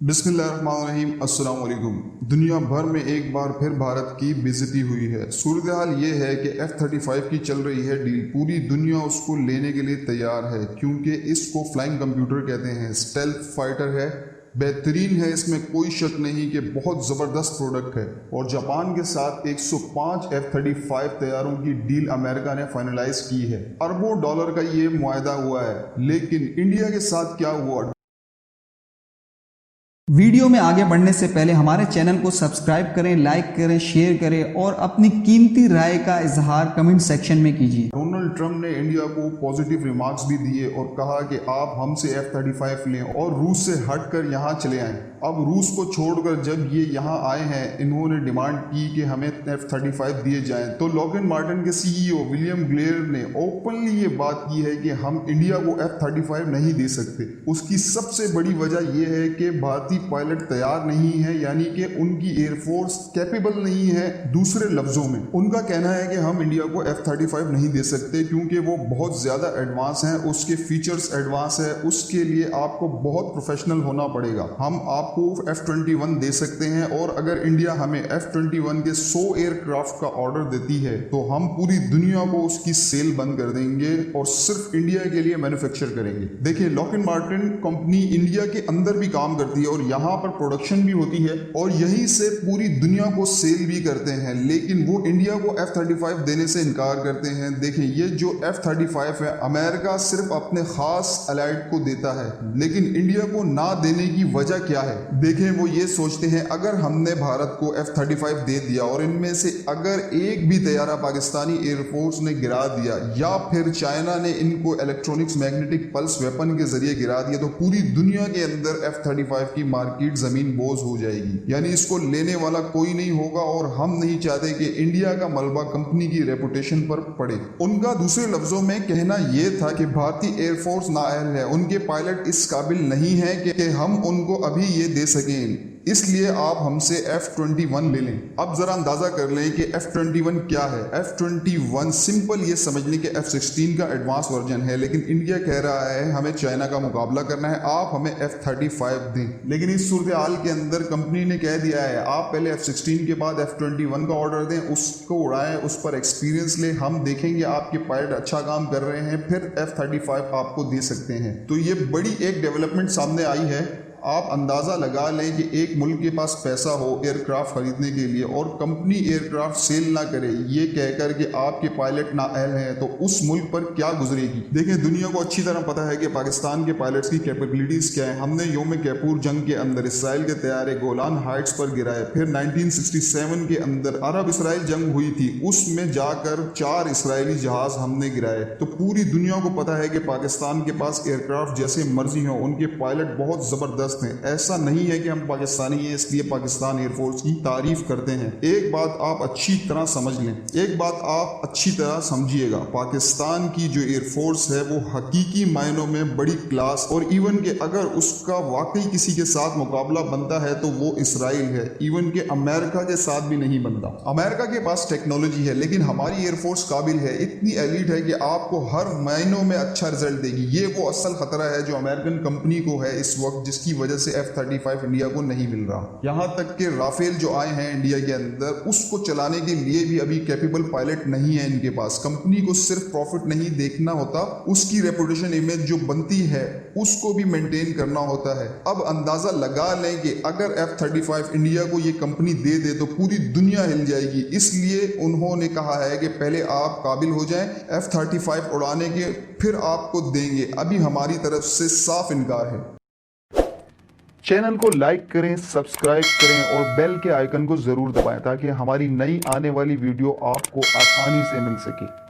बिस्मिल्लाहिर्रहमानिर्रहीम। अस्सलाम वालेकुम। दुनिया भर में एक बार फिर भारत की बेइज्जती हुई है। सूरत हाल ये है कि F-35 की चल रही है डील। पूरी दुनिया उसको लेने के लिए तैयार है क्योंकि इसको फ्लाइंग कंप्यूटर कहते हैं, स्टेल्थ फाइटर है, बेहतरीन है, इसमें कोई शक नहीं कि बहुत ज़बरदस्त प्रोडक्ट है। और जापान के साथ 105 F-35 तैयारों की डील अमेरिका ने फाइनलाइज की है। अरबों डॉलर का ये मुआहदा हुआ है, लेकिन इंडिया के साथ क्या हुआ? वीडियो में आगे बढ़ने से पहले हमारे चैनल को सब्सक्राइब करें, लाइक करें, शेयर करें और अपनी कीमती राय का इजहार कमेंट सेक्शन में कीजिए। डोनाल्ड ट्रंप ने इंडिया को पॉजिटिव रिमार्क्स भी दिए और कहा कि आप हमसे F-35 लें और रूस से हटकर यहाँ चले आएं। अब रूस को छोड़कर जब ये यहाँ आए हैं, इन्होंने डिमांड की कि हमें F-35 दिए जाएं, तो लॉकहीड मार्टिन के CEO विलियम ग्लेयर ने ओपनली ये बात की है कि हम इंडिया को F-35 नहीं दे सकते। उसकी सबसे बड़ी वजह यह है कि भारतीय पायलट तैयार नहीं है, यानी कि उनकी एयरफोर्स कैपेबल नहीं है। दूसरे लफ्जों में उनका कहना है कि हम इंडिया को F-35 नहीं दे सकते क्योंकि वो बहुत ज्यादा एडवांस है, उसके फीचर्स एडवांस है, उसके लिए आपको बहुत प्रोफेशनल होना पड़ेगा। हम आपको F-21 दे सकते हैं और अगर इंडिया हमें F-21 के 100 एयरक्राफ्ट का ऑर्डर देती है तो हम पूरी दुनिया को उसकी सेल बंद कर देंगे और सिर्फ इंडिया के लिए मैन्युफैक्चर करेंगे। देखिए, लॉकहीड मार्टिन कंपनी इंडिया के अंदर भी काम करती है और यहाँ पर प्रोडक्शन भी होती है और यहीं से पूरी दुनिया को सेल भी करते हैं, लेकिन वो इंडिया को F-35 देने से इनकार करते हैं। देखें, ये जो F-35 है, अमेरिका सिर्फ अपने खास अलाइड को देता है, लेकिन इंडिया को ना देने की वजह क्या है? देखें, वो ये सोचते हैं अगर हमने भारत को F-35 दे दिया और इनमें से अगर एक भी तैयारा पाकिस्तानी एयरफोर्स ने गिरा दिया या फिर चाइना ने इनको इलेक्ट्रॉनिक्स मैग्नेटिक पल्स वेपन के जरिए गिरा दिया, तो पूरी दुनिया के अंदर F-35 की मार्केट जमीन बोझ हो जाएगी, यानी इसको लेने वाला कोई नहीं होगा। और हम नहीं चाहते कि इंडिया का मलबा कंपनी की रेपुटेशन पर पड़े। उनका दूसरे लफ्जों में कहना यह था कि भारतीय एयरफोर्स नाअहल है, उनके पायलट इस काबिल नहीं है कि हम उनको अभी ये दे सकें, इसलिए आप हमसे F-21 ले लें। अब जरा अंदाजा कर लें कि F-21 क्या है। F-21 सिंपल ये समझ लें कि F-16 का एडवांस वर्जन है, लेकिन इंडिया कह रहा है हमें चाइना का मुकाबला करना है, आप हमें F-35 दें। लेकिन इस सूरत हाल के अंदर कंपनी ने कह दिया है आप पहले F-16 के बाद F-21 का ऑर्डर दें, उसको उड़ाएं, उस पर एक्सपीरियंस लें, हम देखेंगे आपके पायलट अच्छा काम कर रहे हैं, फिर F-35 आपको दे सकते हैं। तो ये बड़ी एक डेवलपमेंट सामने आई है। आप अंदाज़ा लगा लें कि एक मुल्क के पास पैसा हो एयरक्राफ्ट खरीदने के लिए और कंपनी एयरक्राफ्ट सेल ना करे ये कहकर कि आपके पायलट नाअहल हैं, तो उस मुल्क पर क्या गुजरेगी। देखें, दुनिया को अच्छी तरह पता है कि पाकिस्तान के पायलट्स की कैपेबिलिटीज़ क्या है। हमने योम किपुर जंग के अंदर इसराइल के तैयारे गोलान हाइट्स पर गिराए, फिर 1967 के अंदर अरब इसराइल जंग हुई थी, उसमें जाकर 4 इसराइली जहाज हमने गिराए। तो पूरी दुनिया को पता है कि पाकिस्तान के पास एयरक्राफ्ट जैसे मर्जी हो, उनके पायलट बहुत ज़बरदस्त हैं। ऐसा नहीं है कि हम पाकिस्तानी हैं इसलिए पाकिस्तान एयरफोर्स की तारीफ करते हैं। एक बात आप अच्छी तरह समझ लें, एक बात आप अच्छी तरह समझिएगा, पाकिस्तान की जो एयरफोर्स है वो हकीकी मायनों में बड़ी क्लास और इवन के अगर उसका वाकई किसी के साथ मुकाबला बनता है तो वो इसराइल है, इवन के अमेरिका के साथ भी नहीं बनता। अमेरिका के पास टेक्नोलॉजी है लेकिन हमारी एयरफोर्स काबिल है, इतनी एलीट है कि आपको हर महीनों में अच्छा रिजल्ट देगी। ये वो असल खतरा है जो अमेरिकन कंपनी को है इस वक्त, जिसकी वजह से F-35 इंडिया को नहीं मिल रहा। यहां तक कि राफेल जो आए हैं इंडिया के अंदर, उसको चलाने के लिए भी अभी कैपेबल पायलट नहीं है इनके पास। कंपनी को सिर्फ प्रॉफिट नहीं देखना होता, उसकी रेपुटेशन इमेज जो बनती है उसको भी मेंटेन करना होता है। अब अंदाजा लगा लें कि अगर F-35 इंडिया को ये कंपनी दे दे तो पूरी दुनिया हिल जाएगी। इसलिए उन्होंने कहा है कि पहले आप काबिल हो जाएं F-35 उड़ाने के, फिर आपको देंगे। अभी हमारी तरफ से साफ इनकार है। चैनल को लाइक करें, सब्सक्राइब करें और बेल के आइकन को जरूर दबाएं ताकि हमारी नई आने वाली वीडियो आपको आसानी से मिल सके।